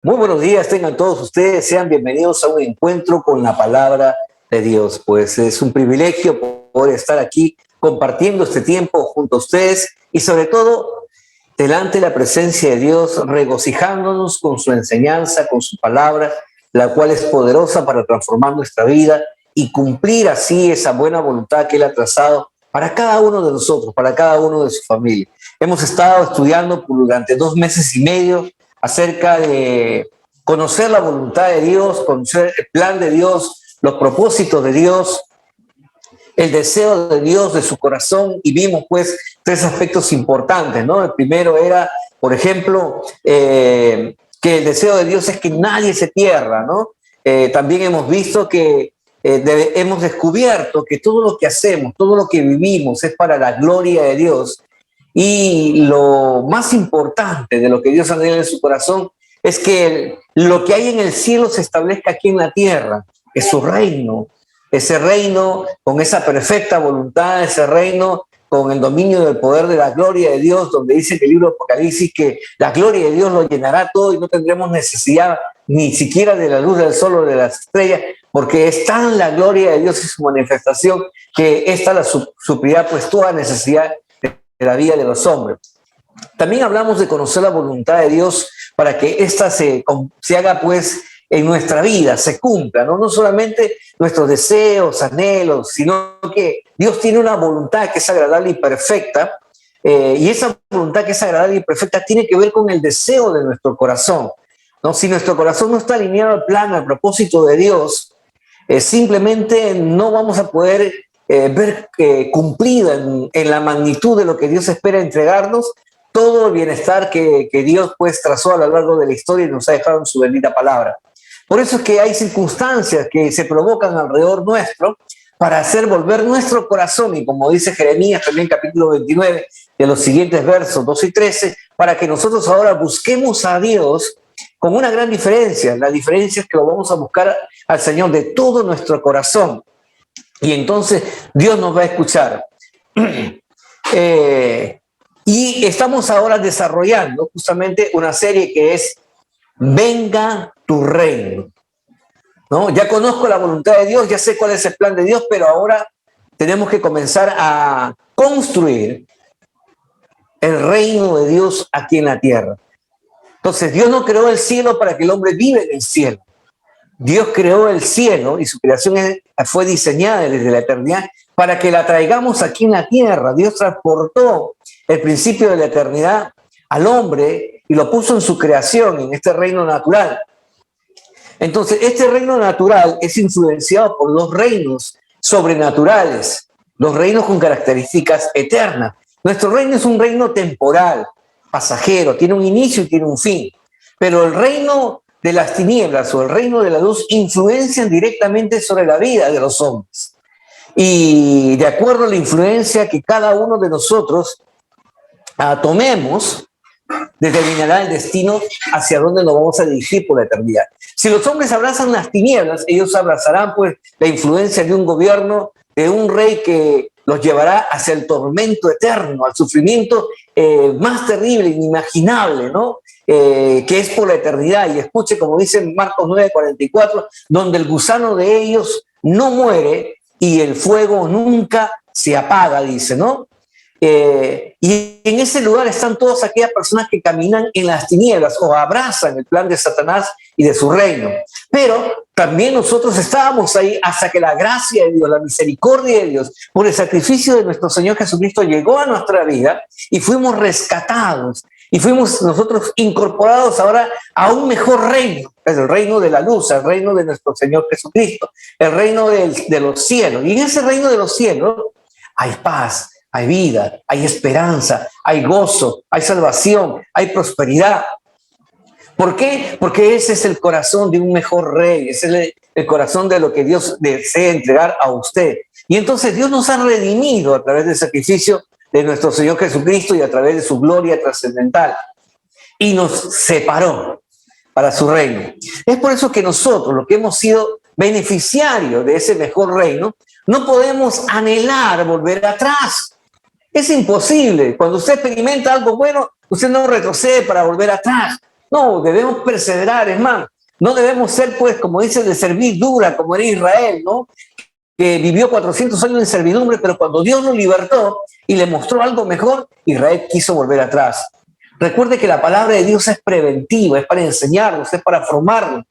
Muy buenos días, tengan todos ustedes, sean bienvenidos a un encuentro con la palabra de Dios. Pues es un privilegio poder estar aquí compartiendo este tiempo junto a ustedes y sobre todo delante de la presencia de Dios, regocijándonos con su enseñanza, con su palabra, la cual es poderosa para transformar nuestra vida y cumplir así esa buena voluntad que Él ha trazado para cada uno de nosotros, para cada uno de su familia. Hemos estado estudiando durante 2 meses y medio acerca de conocer la voluntad de Dios, conocer el plan de Dios, los propósitos de Dios, el deseo de Dios de su corazón, y vimos pues tres aspectos importantes, ¿no? El primero era, por ejemplo, que el deseo de Dios es que nadie se pierda, ¿no? También hemos visto que hemos descubierto que todo lo que hacemos, todo lo que vivimos es para la gloria de Dios. Y lo más importante de lo que Dios anhela en su corazón es que lo que hay en el cielo se establezca aquí en la tierra, es su reino, ese reino con esa perfecta voluntad, ese reino con el dominio del poder de la gloria de Dios, donde dice que el libro de Apocalipsis que la gloria de Dios lo llenará todo y no tendremos necesidad ni siquiera de la luz del sol o de las estrellas, porque es tan la gloria de Dios y su manifestación que esta la suplirá pues toda necesidad de la vida de los hombres. También hablamos de conocer la voluntad de Dios para que ésta se haga pues en nuestra vida, se cumpla, ¿no? No solamente nuestros deseos, anhelos, sino que Dios tiene una voluntad que es agradable y perfecta, y esa voluntad que es agradable y perfecta tiene que ver con el deseo de nuestro corazón, ¿no? Si nuestro corazón no está alineado al plan, al propósito de Dios, simplemente no vamos a poder ver cumplida en la magnitud de lo que Dios espera entregarnos todo el bienestar que Dios pues trazó a lo largo de la historia y nos ha dejado en su bendita palabra. Por eso es que hay circunstancias que se provocan alrededor nuestro para hacer volver nuestro corazón, y como dice Jeremías también capítulo 29, de los siguientes versos 12 y 13, para que nosotros ahora busquemos a Dios con una gran diferencia. La diferencia es que lo vamos a buscar al Señor de todo nuestro corazón. Y entonces Dios nos va a escuchar. Y estamos ahora desarrollando justamente una serie que es Venga tu reino, ¿no? Ya conozco la voluntad de Dios, ya sé cuál es el plan de Dios, pero ahora tenemos que comenzar a construir el reino de Dios aquí en la tierra. Entonces, Dios no creó el cielo para que el hombre viva en el cielo. Dios creó el cielo y su creación fue diseñada desde la eternidad para que la traigamos aquí en la tierra. Dios transportó el principio de la eternidad al hombre y lo puso en su creación, en este reino natural. Entonces, este reino natural es influenciado por dos reinos sobrenaturales, dos reinos con características eternas. Nuestro reino es un reino temporal, pasajero, tiene un inicio y tiene un fin, pero el reino de las tinieblas o el reino de la luz influencian directamente sobre la vida de los hombres. Y de acuerdo a la influencia que cada uno de nosotros tomemos, determinará el destino hacia dónde nos vamos a dirigir por la eternidad. Si los hombres abrazan las tinieblas, ellos abrazarán pues la influencia de un gobierno, de un rey que los llevará hacia el tormento eterno, al sufrimiento más terrible, inimaginable, ¿no? Que es por la eternidad. Y escuche, como dice Marcos 9:44, donde el gusano de ellos no muere y el fuego nunca se apaga, dice, ¿no? Y en ese lugar están todas aquellas personas que caminan en las tinieblas o abrazan el plan de Satanás y de su reino. Pero también nosotros estábamos ahí hasta que la gracia de Dios, la misericordia de Dios, por el sacrificio de nuestro Señor Jesucristo llegó a nuestra vida y fuimos rescatados y fuimos nosotros incorporados ahora a un mejor reino. Es el reino de la luz, el reino de nuestro Señor Jesucristo, el reino de los cielos. Y en ese reino de los cielos hay paz, hay vida, hay esperanza, hay gozo, hay salvación, hay prosperidad. ¿Por qué? Porque ese es el corazón de un mejor rey, ese es el corazón de lo que Dios desea entregar a usted. Y entonces Dios nos ha redimido a través del sacrificio de nuestro Señor Jesucristo y a través de su gloria trascendental. Y nos separó para su reino. Es por eso que nosotros, los que hemos sido beneficiarios de ese mejor reino, no podemos anhelar volver atrás. Es imposible. Cuando usted experimenta algo bueno, usted no retrocede para volver atrás. No, debemos perseverar, hermano. No debemos ser, pues, como dice, de servir dura, como era Israel, ¿no? Que vivió 400 años en servidumbre, pero cuando Dios lo libertó y le mostró algo mejor, Israel quiso volver atrás. Recuerde que la palabra de Dios es preventiva, es para enseñarnos, es para formarnos,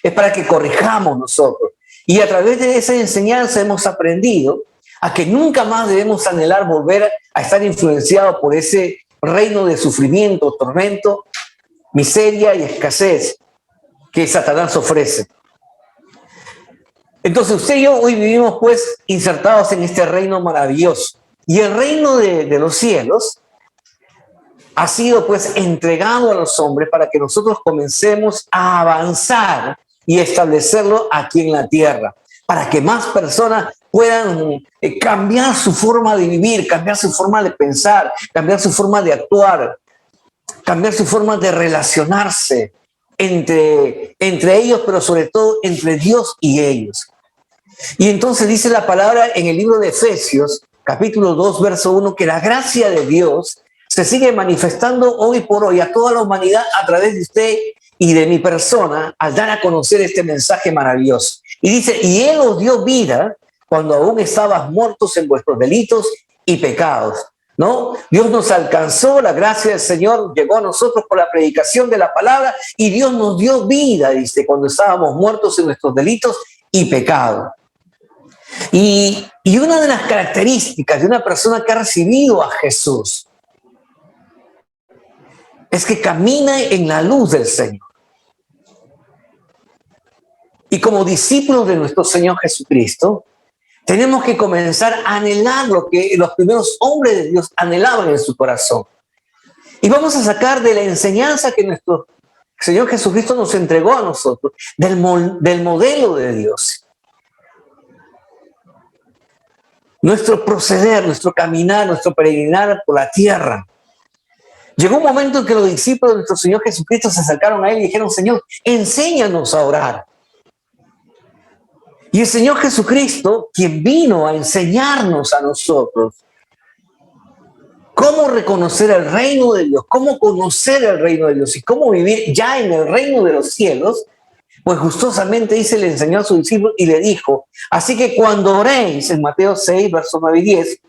es para que corrijamos nosotros. Y a través de esa enseñanza hemos aprendido a que nunca más debemos anhelar volver a estar influenciados por ese reino de sufrimiento, tormento, miseria y escasez que Satanás ofrece. Entonces usted y yo hoy vivimos pues insertados en este reino maravilloso. Y el reino de los cielos ha sido pues entregado a los hombres para que nosotros comencemos a avanzar y establecerlo aquí en la tierra, para que más personas puedan cambiar su forma de vivir, cambiar su forma de pensar, cambiar su forma de actuar, cambiar su forma de relacionarse entre ellos, pero sobre todo entre Dios y ellos. Y entonces dice la palabra en el libro de Efesios, capítulo 2, verso 1, que la gracia de Dios se sigue manifestando hoy por hoy a toda la humanidad a través de usted y de mi persona al dar a conocer este mensaje maravilloso. Y dice, y Él os dio vida cuando aún estabas muertos en vuestros delitos y pecados. ¿No? Dios nos alcanzó, la gracia del Señor llegó a nosotros por la predicación de la palabra y Dios nos dio vida, dice, cuando estábamos muertos en nuestros delitos y pecados. Y una de las características de una persona que ha recibido a Jesús es que camina en la luz del Señor. Y como discípulos de nuestro Señor Jesucristo, tenemos que comenzar a anhelar lo que los primeros hombres de Dios anhelaban en su corazón. Y vamos a sacar de la enseñanza que nuestro Señor Jesucristo nos entregó a nosotros, del modelo de Dios. Nuestro proceder, nuestro caminar, nuestro peregrinar por la tierra. Llegó un momento en que los discípulos de nuestro Señor Jesucristo se acercaron a Él y dijeron, Señor, enséñanos a orar. Y el Señor Jesucristo, quien vino a enseñarnos a nosotros cómo reconocer el reino de Dios, cómo conocer el reino de Dios y cómo vivir ya en el reino de los cielos, pues gustosamente dice, le enseñó a sus discípulos y le dijo, así que cuando oréis, en Mateo 6, versos 9 y 10,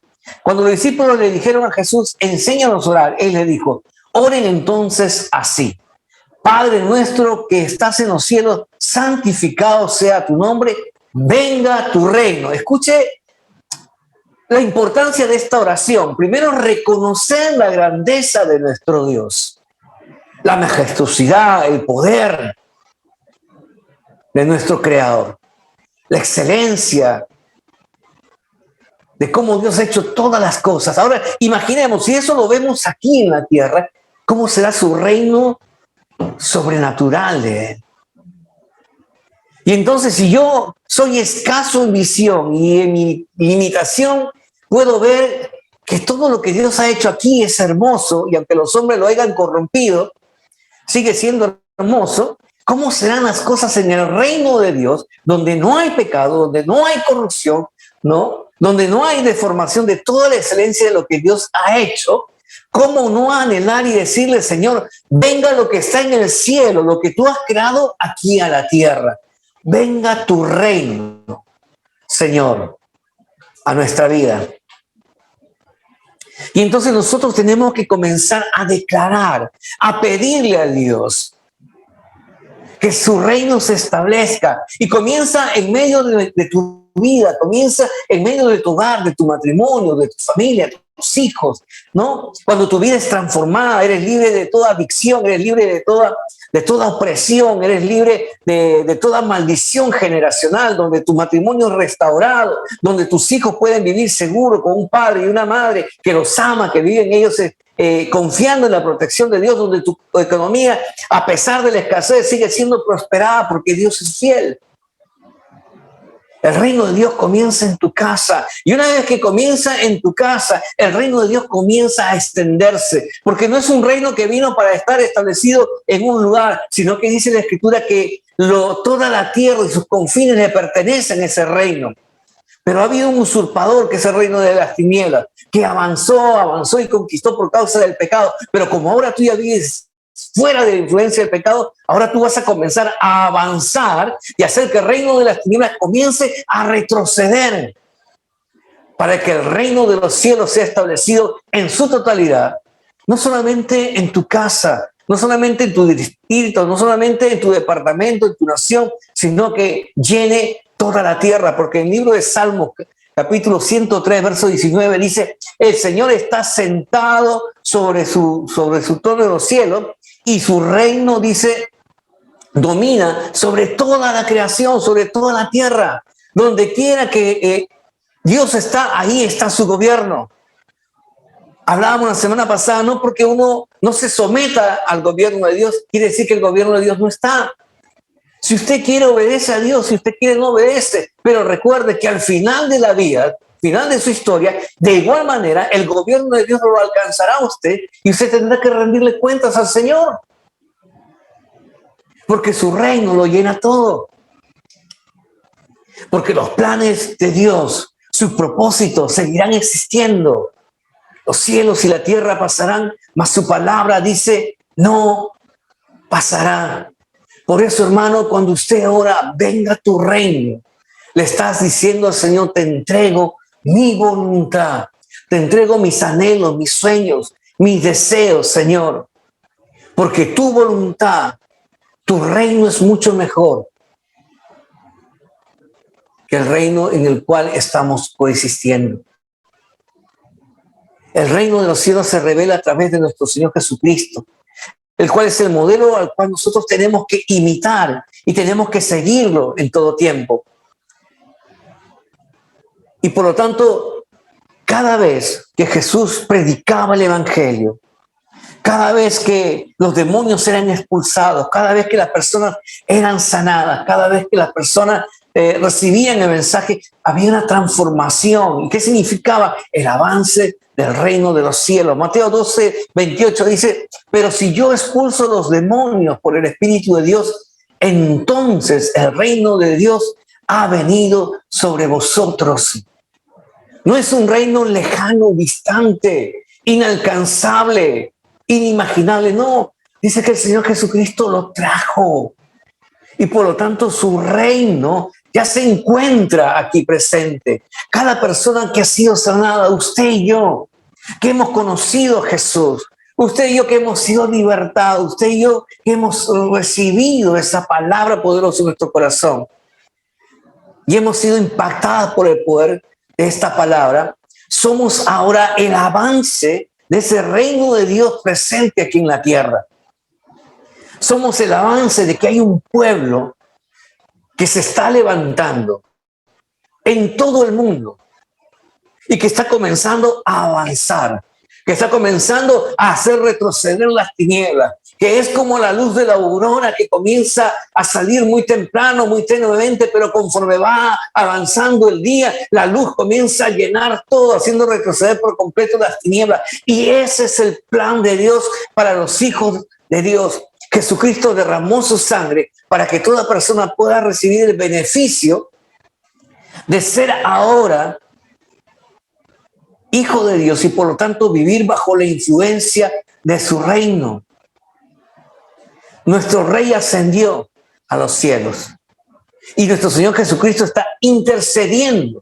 cuando los discípulos le dijeron a Jesús, enséñanos a orar, Él le dijo, oren entonces así. Padre nuestro que estás en los cielos, santificado sea tu nombre, venga tu reino. Escuche la importancia de esta oración. Primero, reconocer la grandeza de nuestro Dios, la majestuosidad, el poder de nuestro Creador, la excelencia de cómo Dios ha hecho todas las cosas. Ahora, imaginemos, si eso lo vemos aquí en la tierra, ¿cómo será su reino sobrenatural de Él? Y entonces, si yo soy escaso en visión y en mi limitación puedo ver que todo lo que Dios ha hecho aquí es hermoso, y aunque los hombres lo hayan corrompido, sigue siendo hermoso, ¿cómo serán las cosas en el reino de Dios, donde no hay pecado, donde no hay corrupción, ¿no? Donde no hay deformación de toda la excelencia de lo que Dios ha hecho? ¿Cómo no anhelar y decirle, Señor, venga lo que está en el cielo, lo que tú has creado aquí a la tierra? Venga tu reino, Señor, a nuestra vida. Y entonces nosotros tenemos que comenzar a declarar, a pedirle a Dios que su reino se establezca y comienza en medio de tu vida, comienza en medio de tu hogar, de tu matrimonio, de tu familia, de tus hijos, ¿no? Cuando tu vida es transformada, eres libre de toda adicción, eres libre de toda opresión, eres libre de toda maldición generacional, donde tu matrimonio es restaurado, donde tus hijos pueden vivir seguros con un padre y una madre que los ama, que viven ellos confiando en la protección de Dios, donde tu economía, a pesar de la escasez, sigue siendo prosperada porque Dios es fiel. El reino de Dios comienza en tu casa. Y una vez que comienza en tu casa, el reino de Dios comienza a extenderse. Porque no es un reino que vino para estar establecido en un lugar, sino que dice la Escritura que toda la tierra y sus confines le pertenecen a ese reino. Pero ha habido un usurpador, que es el reino de las tinieblas, que avanzó y conquistó por causa del pecado. Pero como ahora tú ya vives fuera de la influencia del pecado, ahora tú vas a comenzar a avanzar y hacer que el reino de las tinieblas comience a retroceder para que el reino de los cielos sea establecido en su totalidad, no solamente en tu casa, no solamente en tu distrito, no solamente en tu departamento, en tu nación, sino que llene toda la tierra, porque en el libro de Salmos, capítulo 103, verso 19, dice, el Señor está sentado sobre su trono de los cielos y su reino, dice, domina sobre toda la creación, sobre toda la tierra. Donde quiera que Dios está, ahí está su gobierno. Hablábamos la semana pasada, no porque uno no se someta al gobierno de Dios, quiere decir que el gobierno de Dios no está. Si usted quiere, obedece a Dios. Si usted quiere, no obedece. Pero recuerde que al final de la vida, final de su historia, de igual manera, el gobierno de Dios lo alcanzará a usted y usted tendrá que rendirle cuentas al Señor. Porque su reino lo llena todo. Porque los planes de Dios, sus propósitos seguirán existiendo. Los cielos y la tierra pasarán, mas su palabra dice, no pasará. Por eso, hermano, cuando usted ora, venga tu reino, le estás diciendo al Señor, te entrego mi voluntad, te entrego mis anhelos, mis sueños, mis deseos, Señor. Porque tu voluntad, tu reino es mucho mejor que el reino en el cual estamos coexistiendo. El reino de los cielos se revela a través de nuestro Señor Jesucristo, el cual es el modelo al cual nosotros tenemos que imitar y tenemos que seguirlo en todo tiempo. Y por lo tanto, cada vez que Jesús predicaba el Evangelio, cada vez que los demonios eran expulsados, cada vez que las personas eran sanadas, cada vez que las personas recibían el mensaje, había una transformación. ¿Y qué significaba? El avance del reino de los cielos. Mateo 12, 28 dice, pero si yo expulso los demonios por el Espíritu de Dios, entonces el reino de Dios ha venido sobre vosotros. No es un reino lejano, distante, inalcanzable, inimaginable. No, dice que el Señor Jesucristo lo trajo. Y por lo tanto su reino ya se encuentra aquí presente. Cada persona que ha sido sanada, usted y yo, que hemos conocido a Jesús, usted y yo que hemos sido libertados, usted y yo que hemos recibido esa palabra poderosa en nuestro corazón y hemos sido impactadas por el poder de esta palabra, somos ahora el avance de ese reino de Dios presente aquí en la tierra. Somos el avance de que hay un pueblo que se está levantando en todo el mundo y que está comenzando a avanzar, que está comenzando a hacer retroceder las tinieblas, que es como la luz de la aurora que comienza a salir muy temprano, muy tenuemente, pero conforme va avanzando el día, la luz comienza a llenar todo, haciendo retroceder por completo las tinieblas. Y ese es el plan de Dios para los hijos de Dios. Jesucristo derramó su sangre para que toda persona pueda recibir el beneficio de ser ahora hijo de Dios y por lo tanto vivir bajo la influencia de su reino. Nuestro Rey ascendió a los cielos y nuestro Señor Jesucristo está intercediendo.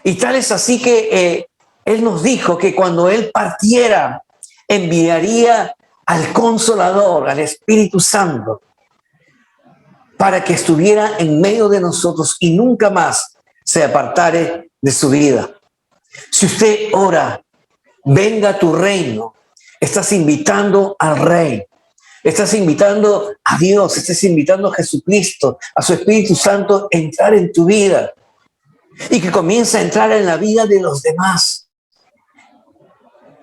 Y tal es así que Él nos dijo que cuando Él partiera enviaría al Consolador, al Espíritu Santo, para que estuviera en medio de nosotros y nunca más se apartare de su vida. Si usted ora, venga tu reino, estás invitando al Rey, estás invitando a Dios, estás invitando a Jesucristo, a su Espíritu Santo a entrar en tu vida y que comience a entrar en la vida de los demás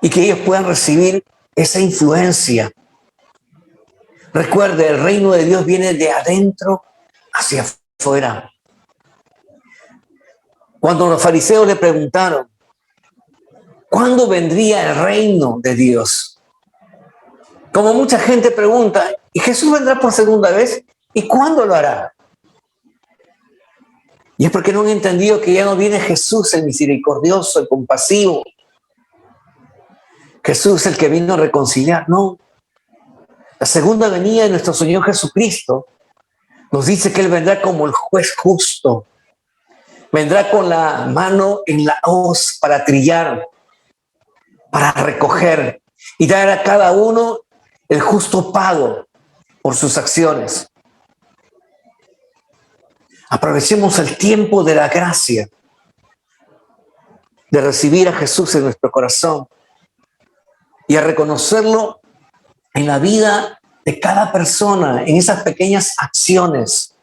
y que ellos puedan recibir esa influencia. Recuerde, el reino de Dios viene de adentro hacia afuera. Cuando los fariseos le preguntaron, ¿cuándo vendría el reino de Dios? Como mucha gente pregunta, ¿y Jesús vendrá por segunda vez? ¿Y cuándo lo hará? Y es porque no han entendido que ya no viene Jesús el misericordioso, el compasivo. Jesús el que vino a reconciliar, no. La segunda venida de nuestro Señor Jesucristo nos dice que Él vendrá como el juez justo. Vendrá con la mano en la hoz para trillar, para recoger y dar a cada uno el justo pago por sus acciones. Aprovechemos el tiempo de la gracia, de recibir a Jesús en nuestro corazón y a reconocerlo en la vida de cada persona, en esas pequeñas acciones.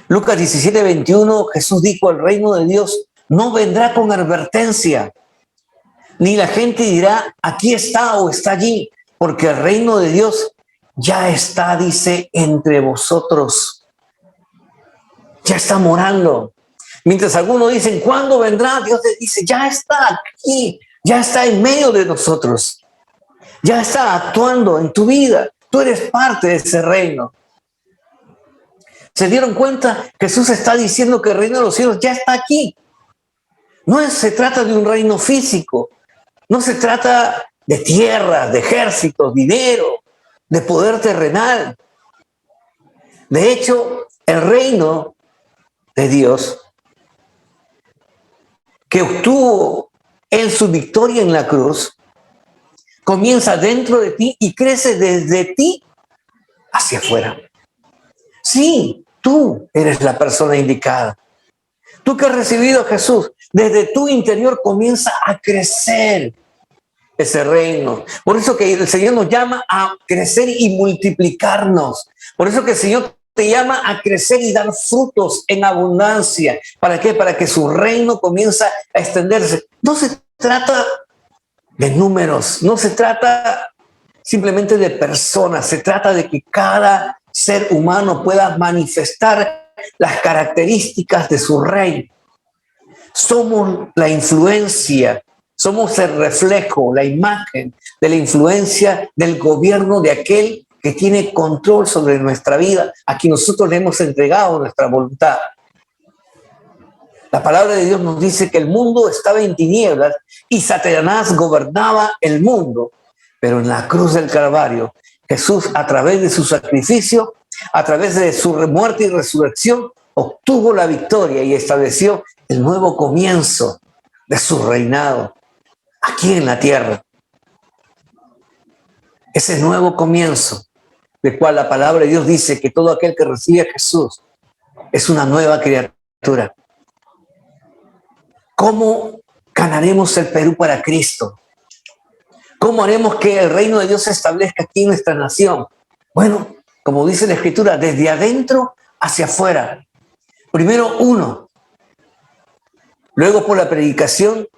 Lucas 17:21, Jesús dijo: el reino de Dios no vendrá con advertencia, ni la gente dirá aquí está o está allí, porque el reino de Dios ya está, dice, entre vosotros. Ya está morando. Mientras algunos dicen, ¿cuándo vendrá? Dios les dice, ya está aquí, ya está en medio de nosotros. Ya está actuando en tu vida. Tú eres parte de ese reino. ¿Se dieron cuenta? Jesús está diciendo que el reino de los cielos ya está aquí. No se trata de un reino físico. No se trata de tierras, de ejércitos, dinero, de poder terrenal. De hecho, el reino de Dios que obtuvo en su victoria en la cruz comienza dentro de ti y crece desde ti hacia afuera. Sí, tú eres la persona indicada. Tú que has recibido a Jesús, desde tu interior comienza a crecer ese reino. Por eso que el Señor nos llama a crecer y multiplicarnos. Por eso que el Señor te llama a crecer y dar frutos en abundancia. ¿Para qué? Para que su reino comience a extenderse. No se trata de números, no se trata simplemente de personas, se trata de que cada ser humano pueda manifestar las características de su reino. Somos la influencia, somos el reflejo, la imagen de la influencia del gobierno de aquel que tiene control sobre nuestra vida, a quien nosotros le hemos entregado nuestra voluntad. La palabra de Dios nos dice que el mundo estaba en tinieblas y Satanás gobernaba el mundo. Pero en la cruz del Calvario, Jesús, a través de su sacrificio, a través de su muerte y resurrección, obtuvo la victoria y estableció el nuevo comienzo de su reinado aquí en la tierra. Ese nuevo comienzo, del cual la palabra de Dios dice que todo aquel que recibe a Jesús es una nueva criatura. ¿Cómo ganaremos el Perú para Cristo? ¿Cómo haremos que el reino de Dios se establezca aquí en nuestra nación? Bueno, como dice la Escritura, desde adentro hacia afuera. Primero uno, luego por la predicación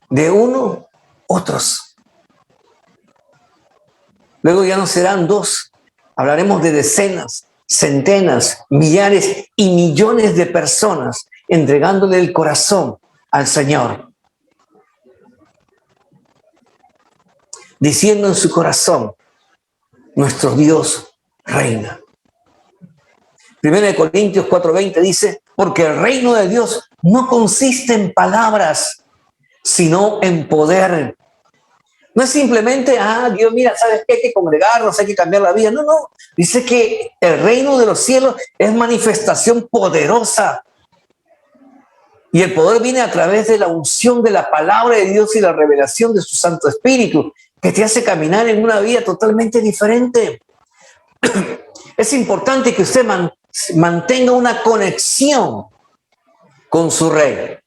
de uno, otros. Luego ya no serán dos, hablaremos de decenas, centenas, millares y millones de personas entregándole el corazón al Señor, diciendo en su corazón, nuestro Dios reina. 1 Corintios 4:20 dice, porque el reino de Dios no consiste en palabras, sino en poder. No es simplemente, Dios, mira, ¿sabes qué? Hay que congregarnos, hay que cambiar la vida. No, no. Dice que el reino de los cielos es manifestación poderosa. Y el poder viene a través de la unción de la palabra de Dios y la revelación de su Santo Espíritu, que te hace caminar en una vida totalmente diferente. Es importante que usted mantenga una conexión con su Rey.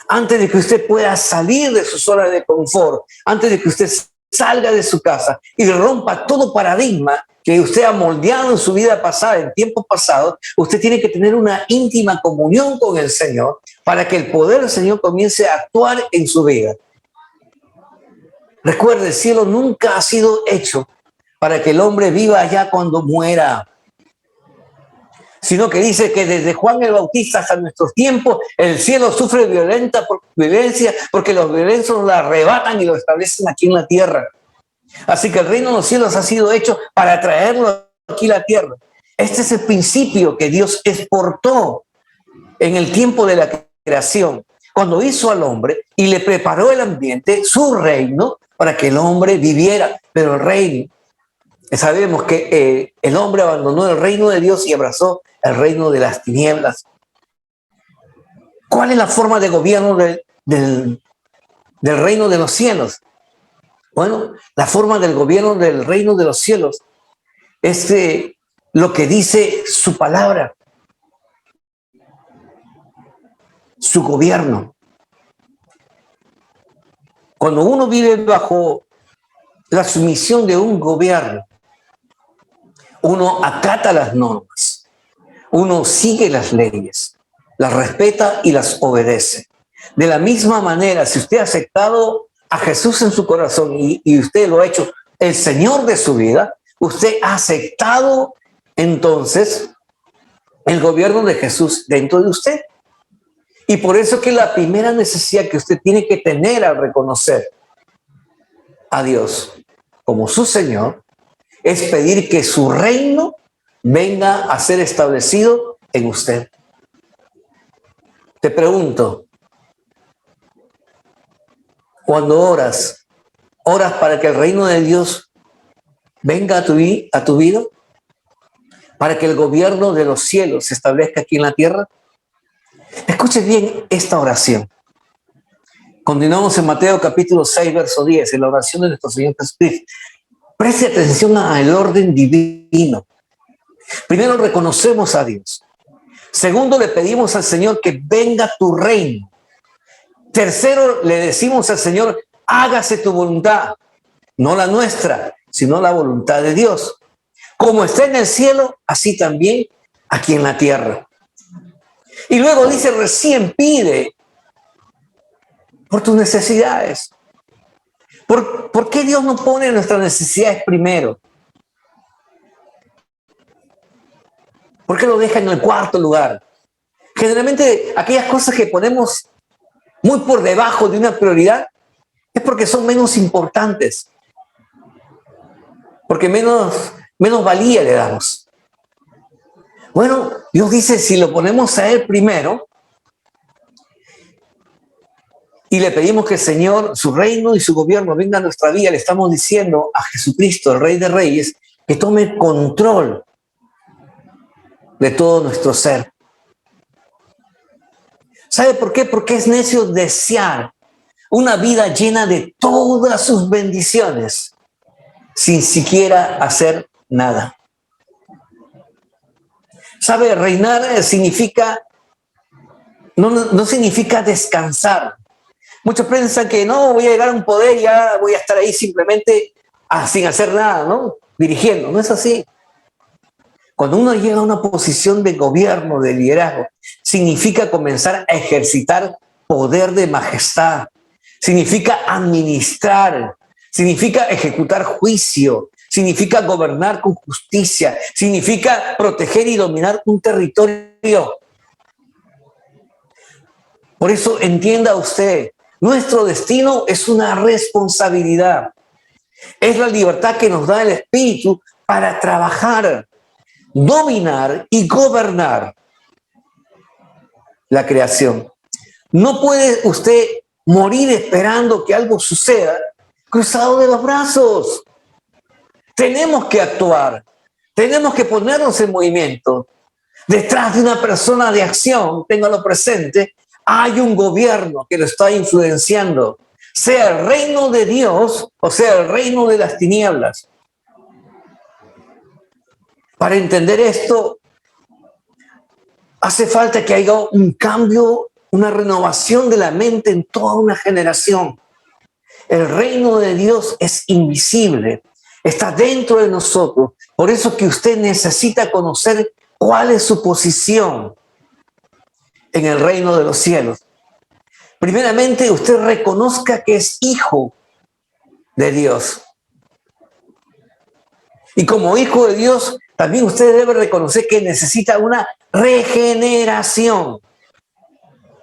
Antes de que usted pueda salir de su zona de confort, antes de que usted salga de su casa y rompa todo paradigma que usted ha moldeado en su vida pasada, en tiempos pasados, usted tiene que tener una íntima comunión con el Señor para que el poder del Señor comience a actuar en su vida. Recuerde, el cielo nunca ha sido hecho para que el hombre viva allá cuando muera, sino que dice que desde Juan el Bautista hasta nuestros tiempos, el cielo sufre violencia porque los violentos lo arrebatan y lo establecen aquí en la tierra. Así que el reino de los cielos ha sido hecho para traerlo aquí a la tierra. Este es el principio que Dios exportó en el tiempo de la creación, cuando hizo al hombre y le preparó el ambiente, su reino, para que el hombre viviera. Pero el reino Sabemos que el hombre abandonó el reino de Dios y abrazó el reino de las tinieblas. ¿Cuál es la forma de gobierno del reino de los cielos? Bueno, la forma del gobierno del reino de los cielos es lo que dice su palabra, su gobierno. Cuando uno vive bajo la sumisión de un gobierno, uno acata las normas, uno sigue las leyes, las respeta y las obedece. De la misma manera, si usted ha aceptado a Jesús en su corazón y usted lo ha hecho el Señor de su vida, usted ha aceptado entonces el gobierno de Jesús dentro de usted. Y por eso que la primera necesidad que usted tiene que tener al reconocer a Dios como su Señor es pedir que su reino venga a ser establecido en usted. Te pregunto, cuando oras para que el reino de Dios venga a tu vida, para que el gobierno de los cielos se establezca aquí en la tierra. Escuche bien esta oración. Continuamos en Mateo capítulo 6, verso 10, en la oración de nuestro Señor Jesucristo. Preste atención al orden divino. Primero, reconocemos a Dios. Segundo, le pedimos al Señor que venga tu reino. Tercero, le decimos al Señor, hágase tu voluntad, no la nuestra, sino la voluntad de Dios. Como está en el cielo, así también aquí en la tierra. Y luego dice, recién pide por tus necesidades. ¿Por qué Dios no pone nuestras necesidades primero? ¿Por qué lo deja en el cuarto lugar? Generalmente aquellas cosas que ponemos muy por debajo de una prioridad es porque son menos importantes. Porque menos valía le damos. Bueno, Dios dice, si lo ponemos a Él primero y le pedimos que el Señor, su reino y su gobierno venga a nuestra vida, le estamos diciendo a Jesucristo, el Rey de Reyes, que tome control de todo nuestro ser. ¿Sabe por qué? Porque es necio desear una vida llena de todas sus bendiciones sin siquiera hacer nada. ¿Sabe? Reinar significa, no significa descansar. Muchos piensan que no, voy a llegar a un poder y ya voy a estar ahí simplemente sin hacer nada, ¿no? Dirigiendo. No es así. Cuando uno llega a una posición de gobierno, de liderazgo, significa comenzar a ejercitar poder de majestad. Significa administrar. Significa ejecutar juicio. Significa gobernar con justicia. Significa proteger y dominar un territorio. Por eso entienda usted, nuestro destino es una responsabilidad. Es la libertad que nos da el Espíritu para trabajar, dominar y gobernar la creación. No puede usted morir esperando que algo suceda cruzado de los brazos. Tenemos que actuar, tenemos que ponernos en movimiento. Detrás de una persona de acción, téngalo presente, hay un gobierno que lo está influenciando, sea el reino de Dios o sea el reino de las tinieblas. Para entender esto, hace falta que haya un cambio, una renovación de la mente en toda una generación. El reino de Dios es invisible, está dentro de nosotros. Por eso que usted necesita conocer cuál es su posición en el reino de los cielos. Primeramente, usted reconozca que es hijo de Dios. Y como hijo de Dios, también usted debe reconocer que necesita una regeneración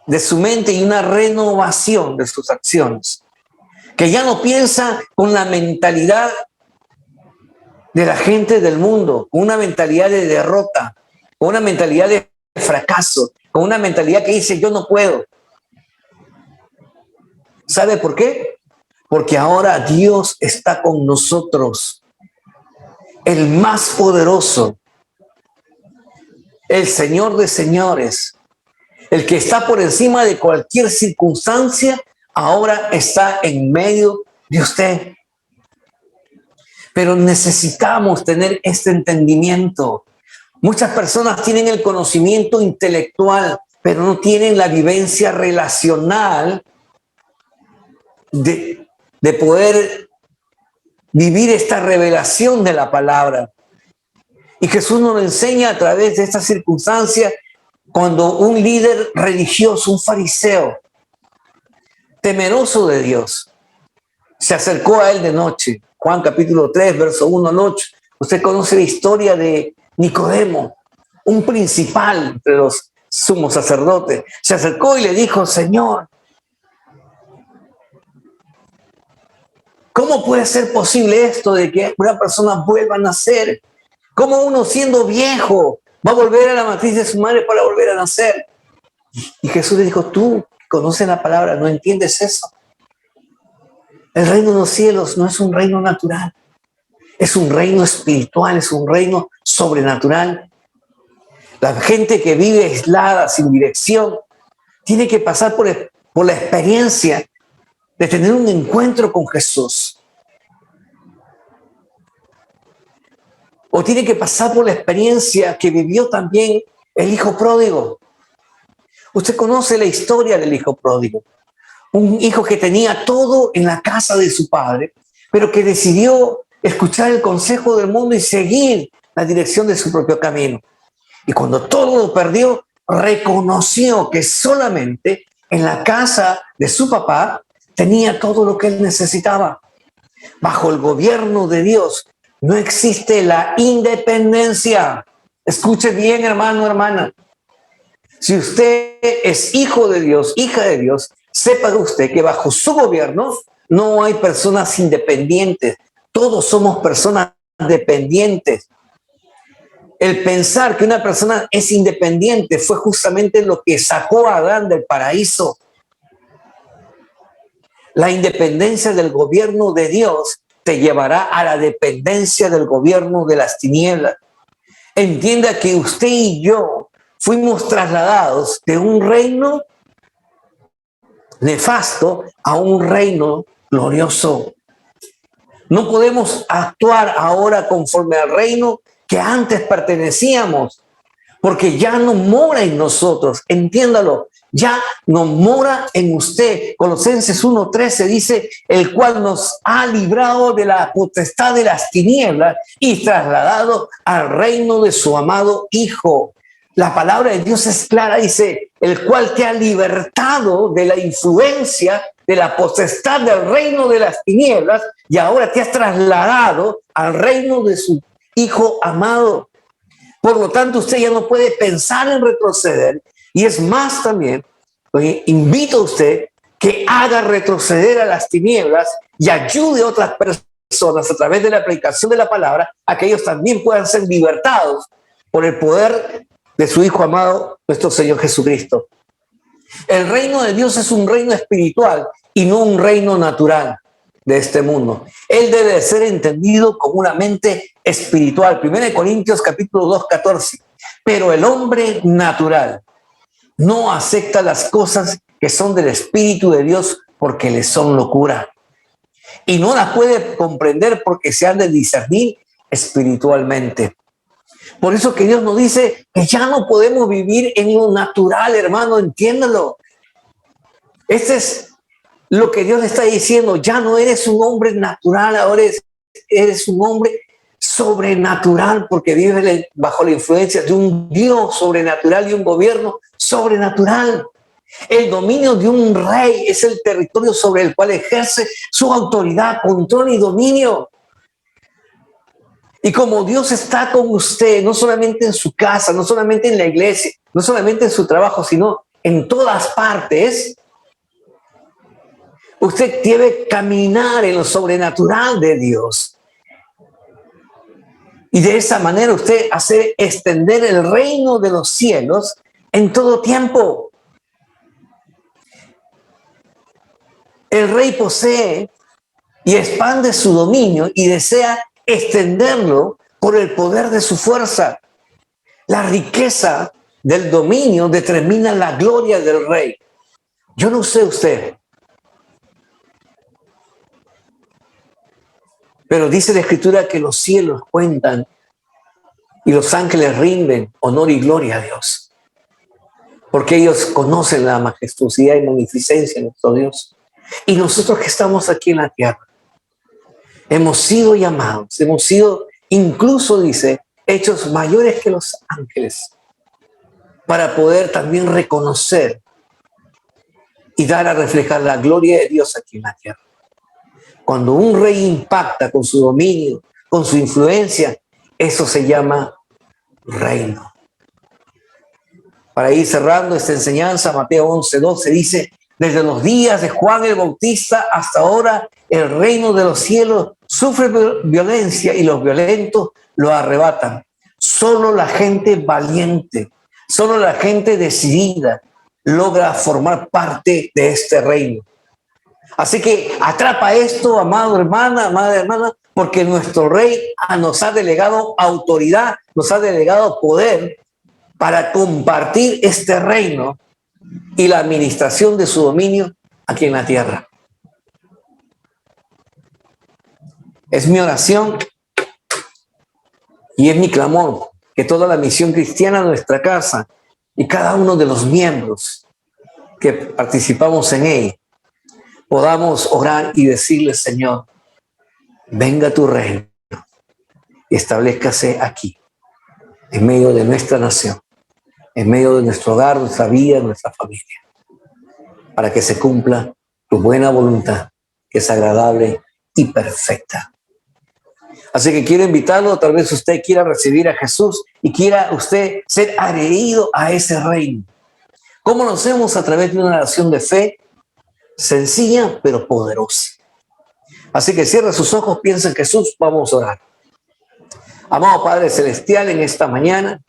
de su mente y una renovación de sus acciones. Que ya no piensa con la mentalidad de la gente del mundo, con una mentalidad de derrota, con una mentalidad de fracaso, con una mentalidad que dice yo no puedo. ¿Sabe por qué? Porque ahora Dios está con nosotros. el más poderoso, el Señor de señores, el que está por encima de cualquier circunstancia, ahora está en medio de usted. Pero necesitamos tener este entendimiento. Muchas personas tienen el conocimiento intelectual, pero no tienen la vivencia relacional de poder vivir esta revelación de la palabra. Y Jesús nos lo enseña a través de esta circunstancia cuando un líder religioso, un fariseo, temeroso de Dios, se acercó a él de noche. Juan capítulo 3, verso 1 al 8. Usted conoce la historia de Nicodemo, un principal entre los sumos sacerdotes. Se acercó y le dijo: Señor, ¿cómo puede ser posible esto de que una persona vuelva a nacer? ¿Cómo uno siendo viejo va a volver a la matriz de su madre para volver a nacer? Y Jesús le dijo: tú conoces la palabra, ¿no entiendes eso? El reino de los cielos no es un reino natural, es un reino espiritual, es un reino sobrenatural. La gente que vive aislada, sin dirección, tiene que pasar por la experiencia de tener un encuentro con Jesús. O tiene que pasar por la experiencia que vivió también el hijo pródigo. Usted conoce la historia del hijo pródigo. Un hijo que tenía todo en la casa de su padre, pero que decidió escuchar el consejo del mundo y seguir la dirección de su propio camino. Y cuando todo lo perdió, reconoció que solamente en la casa de su papá tenía todo lo que él necesitaba. Bajo el gobierno de Dios no existe la independencia. Escuche bien, hermano, hermana. Si usted es hijo de Dios, hija de Dios, sepa usted que bajo su gobierno no hay personas independientes. Todos somos personas dependientes. El pensar que una persona es independiente fue justamente lo que sacó a Adán del paraíso. La independencia del gobierno de Dios te llevará a la dependencia del gobierno de las tinieblas. Entienda que usted y yo fuimos trasladados de un reino nefasto a un reino glorioso. No podemos actuar ahora conforme al reino que antes pertenecíamos, porque ya no mora en nosotros. Entiéndalo, ya no mora en usted. Colosenses 1:13 dice: el cual nos ha librado de la potestad de las tinieblas y trasladado al reino de su amado Hijo. La palabra de Dios es clara, dice: el cual te ha libertado de la influencia, de la potestad del reino de las tinieblas, y ahora te has trasladado al reino de su Hijo amado. Por lo tanto, usted ya no puede pensar en retroceder. Y es más, también invito a usted que haga retroceder a las tinieblas y ayude a otras personas a través de la aplicación de la palabra a que ellos también puedan ser libertados por el poder de su Hijo amado, nuestro Señor Jesucristo. El reino de Dios es un reino espiritual y no un reino natural de este mundo. Él debe ser entendido como una mente espiritual. 1 Corintios capítulo 2, 14. Pero el hombre natural no acepta las cosas que son del Espíritu de Dios porque le son locura. Y no las puede comprender porque se han de discernir espiritualmente. Por eso que Dios nos dice que ya no podemos vivir en lo natural, hermano, entiéndalo. Este es lo que Dios le está diciendo: ya no eres un hombre natural, ahora eres un hombre sobrenatural, porque vives bajo la influencia de un Dios sobrenatural y un gobierno sobrenatural. El dominio de un rey es el territorio sobre el cual ejerce su autoridad, control y dominio. Y como Dios está con usted, no solamente en su casa, no solamente en la iglesia, no solamente en su trabajo, sino en todas partes, usted debe caminar en lo sobrenatural de Dios. Y de esa manera usted hace extender el reino de los cielos en todo tiempo. El rey posee y expande su dominio y desea extenderlo por el poder de su fuerza. La riqueza del dominio determina la gloria del rey. Yo no sé usted, pero dice la Escritura que los cielos cuentan y los ángeles rinden honor y gloria a Dios, porque ellos conocen la majestuosidad y magnificencia de nuestro Dios. Y nosotros que estamos aquí en la tierra, hemos sido llamados, hemos sido, incluso dice, hechos mayores que los ángeles, para poder también reconocer y dar a reflejar la gloria de Dios aquí en la tierra. Cuando un rey impacta con su dominio, con su influencia, eso se llama reino. Para ir cerrando esta enseñanza, Mateo 11:12 dice: desde los días de Juan el Bautista hasta ahora, el reino de los cielos sufre violencia y los violentos lo arrebatan. Solo la gente valiente, solo la gente decidida logra formar parte de este reino. Así que atrapa esto, amado hermana, amada hermana, porque nuestro rey nos ha delegado autoridad, nos ha delegado poder para compartir este reino y la administración de su dominio aquí en la tierra. Es mi oración y es mi clamor que toda la misión cristiana de nuestra casa y cada uno de los miembros que participamos en ella podamos orar y decirle: Señor, venga tu reino y establezcase aquí, en medio de nuestra nación, en medio de nuestro hogar, nuestra vida, nuestra familia, para que se cumpla tu buena voluntad, que es agradable y perfecta. Así que quiero invitarlo, tal vez usted quiera recibir a Jesús y quiera usted ser adherido a ese reino. ¿Cómo lo hacemos? A través de una oración de fe, sencilla pero poderosa. Así que cierra sus ojos, piensa en Jesús, vamos a orar. Amado Padre Celestial, en esta mañana,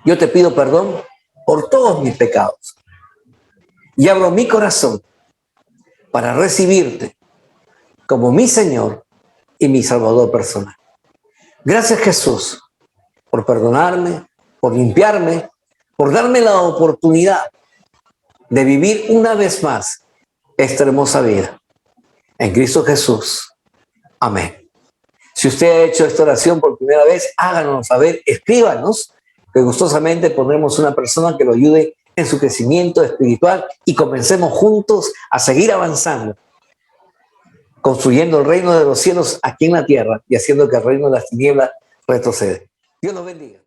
yo te pido perdón por todos mis pecados y abro mi corazón para recibirte como mi Señor y mi Salvador personal. Gracias, Jesús, por perdonarme, por limpiarme, por darme la oportunidad de vivir una vez más esta hermosa vida. En Cristo Jesús. Amén. Si usted ha hecho esta oración por primera vez, háganos saber, escríbanos, que gustosamente pondremos una persona que lo ayude en su crecimiento espiritual y comencemos juntos a seguir avanzando, construyendo el reino de los cielos aquí en la tierra y haciendo que el reino de las tinieblas retroceda. Dios los bendiga.